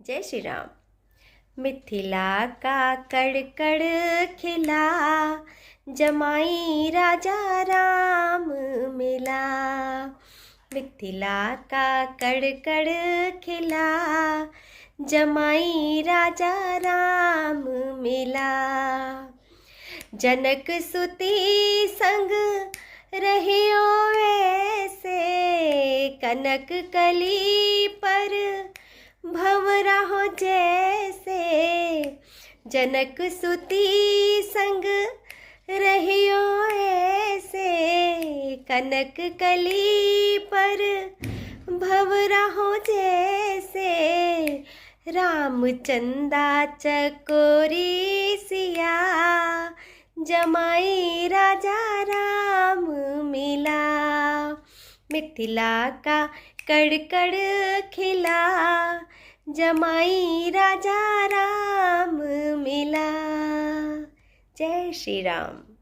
जय श्री राम। मिथिला का कड़ खिला, जमाई राजा राम मिला। मिथिला का कड़ खिला, जमाई राजा राम मिला। जनक सुती संग रहियो ऐसे, कनक कली पर भंवरा हो जैसे। जनक सुती संग रहियो ऐसे, कनक कली पर भंवरा हो जैसे। रामचंदा चकोरी सिया, जमाई राजा राम मिला। मिथिला का कड़ खिला, जमाई राजा राम मिला। जय श्री राम।